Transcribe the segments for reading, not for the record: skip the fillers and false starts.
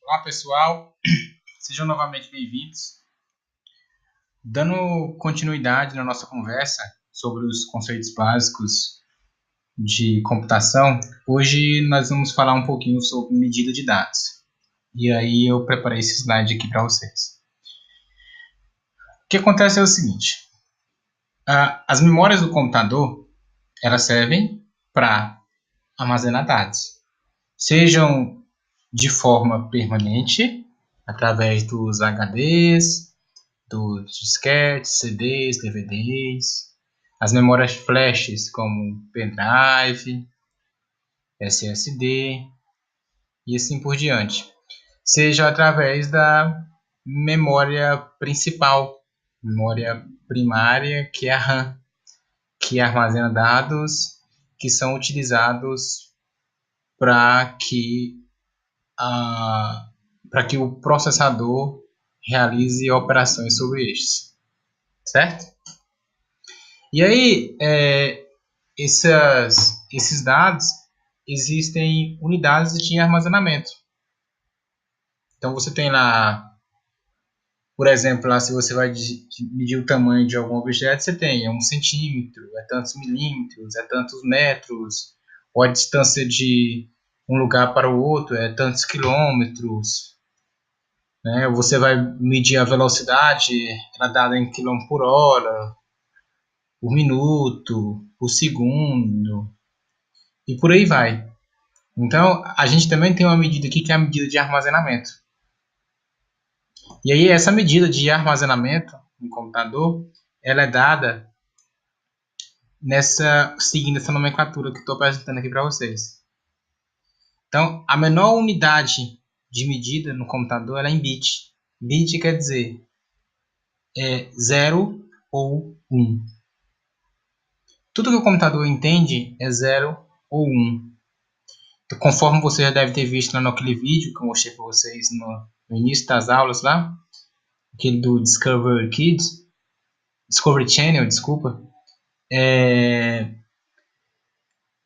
Olá pessoal, sejam novamente bem-vindos. Dando continuidade na nossa conversa sobre os conceitos básicos de computação, hoje nós vamos falar um pouquinho sobre medida de dados. E aí eu preparei esse slide aqui para vocês. O que acontece é o seguinte, as memórias do computador, elas servem para armazenar dados, sejam de forma permanente, através dos HDs, dos disquetes, CDs, DVDs, as memórias flashes como pendrive, SSD e assim por diante, seja através da memória principal, memória primária, que é a RAM, que armazena dados que são utilizados para que o processador realize operações sobre estes, certo? E aí, esses dados, existem unidades de armazenamento. Então, você tem lá, por exemplo, lá, se você vai medir o tamanho de algum objeto, você tem 1 centímetro, é tantos milímetros, é tantos metros, ou a distância de um lugar para o outro é tantos quilômetros, né? Você vai medir a velocidade, ela é dada em quilômetro por hora, por minuto, por segundo, e por aí vai. Então, a gente também tem uma medida aqui que é a medida de armazenamento. E aí, essa medida de armazenamento no computador, ela é dada seguindo essa nomenclatura que estou apresentando aqui para vocês. Então, a menor unidade de medida no computador ela é em bit. Bit quer dizer 0 ou 1. Tudo que o computador entende é 0 ou 1. Então, conforme você já deve ter visto lá naquele vídeo que eu mostrei para vocês no início das aulas lá, aquele do Discovery Channel, desculpa,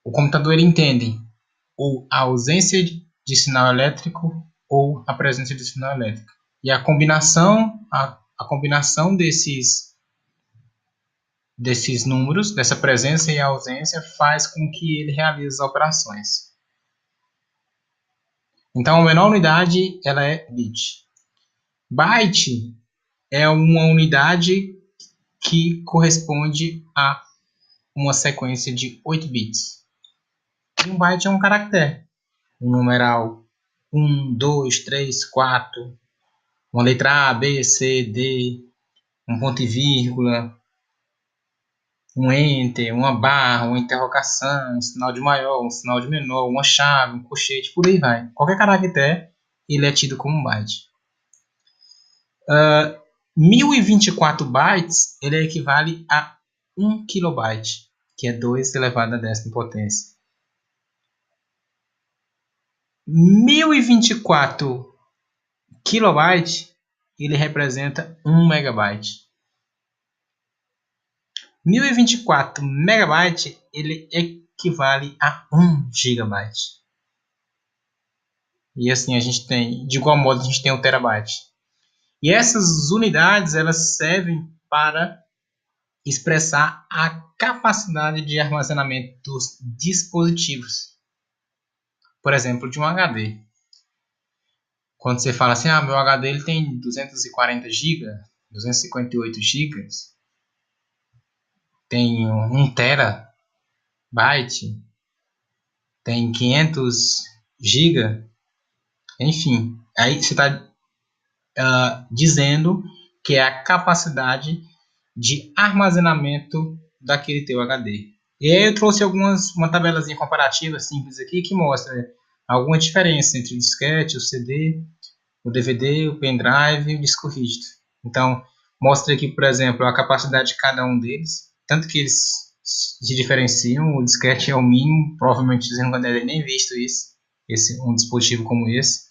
o computador ele entende ou a ausência de sinal elétrico ou a presença de sinal elétrico. E a combinação desses números, dessa presença e ausência, faz com que ele realize as operações. Então, a menor unidade ela é bit. Byte é uma unidade que corresponde a uma sequência de 8 bits. E um byte é um caractere, um numeral 1, 2, 3, 4, uma letra A, B, C, D, um ponto e vírgula, um enter, uma barra, uma interrogação, um sinal de maior, um sinal de menor, uma chave, um colchete, por aí vai. Qualquer caractere, ele é tido como um byte. 1024 bytes, ele equivale a 1 kilobyte, que é 2 elevado à décima potência. 1024 kilobytes, ele representa 1 megabyte. 1024 megabytes, ele equivale a 1 gigabyte. E assim a gente tem, de igual modo, a gente tem um terabyte. E essas unidades, elas servem para expressar a capacidade de armazenamento dos dispositivos. Por exemplo, de um HD. Quando você fala assim, meu HD ele tem 240 GB, 258 GB, tem 1 terabyte, tem 500 GB, enfim. Aí você está dizendo que é a capacidade de armazenamento daquele teu HD. E aí eu trouxe uma tabelazinha comparativa simples aqui que mostra alguma diferença entre o disquete, o CD, o DVD, o pendrive e o disco rígido. Então, mostra aqui, por exemplo, a capacidade de cada um deles, tanto que eles se diferenciam. O disquete é o mínimo, provavelmente vocês não devem nem visto isso, um dispositivo como esse.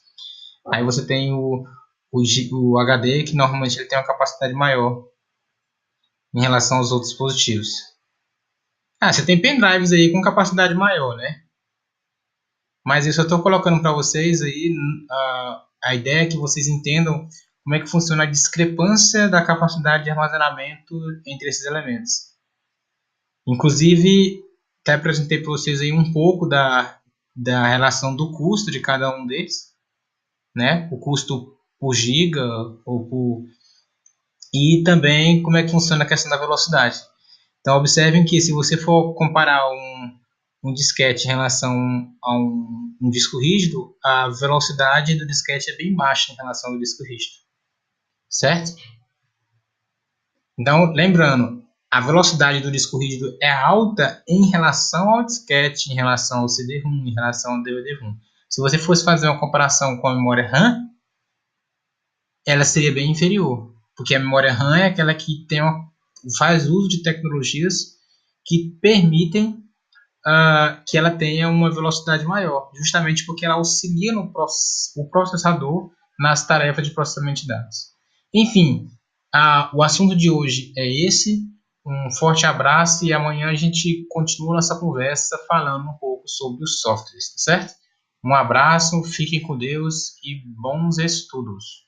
Aí você tem o HD, que normalmente ele tem uma capacidade maior em relação aos outros dispositivos. Você tem pendrives aí com capacidade maior, né? Mas isso eu estou colocando para vocês aí A ideia é que vocês entendam como é que funciona a discrepância da capacidade de armazenamento entre esses elementos. Inclusive, até apresentei para vocês aí um pouco da relação do custo de cada um deles, né? O custo por giga e também como é que funciona a questão da velocidade. Então, observem que se você for comparar um disquete em relação a um disco rígido, a velocidade do disquete é bem baixa em relação ao disco rígido, certo? Então, lembrando, a velocidade do disco rígido é alta em relação ao disquete, em relação ao CD-ROM, em relação ao DVD-ROM. Se você fosse fazer uma comparação com a memória RAM, ela seria bem inferior, porque a memória RAM é aquela que faz uso de tecnologias que permitem que ela tenha uma velocidade maior, justamente porque ela auxilia o processador nas tarefas de processamento de dados. Enfim, o assunto de hoje é esse. Um forte abraço e amanhã a gente continua nossa conversa falando um pouco sobre os softwares, tá certo? Um abraço, fiquem com Deus e bons estudos.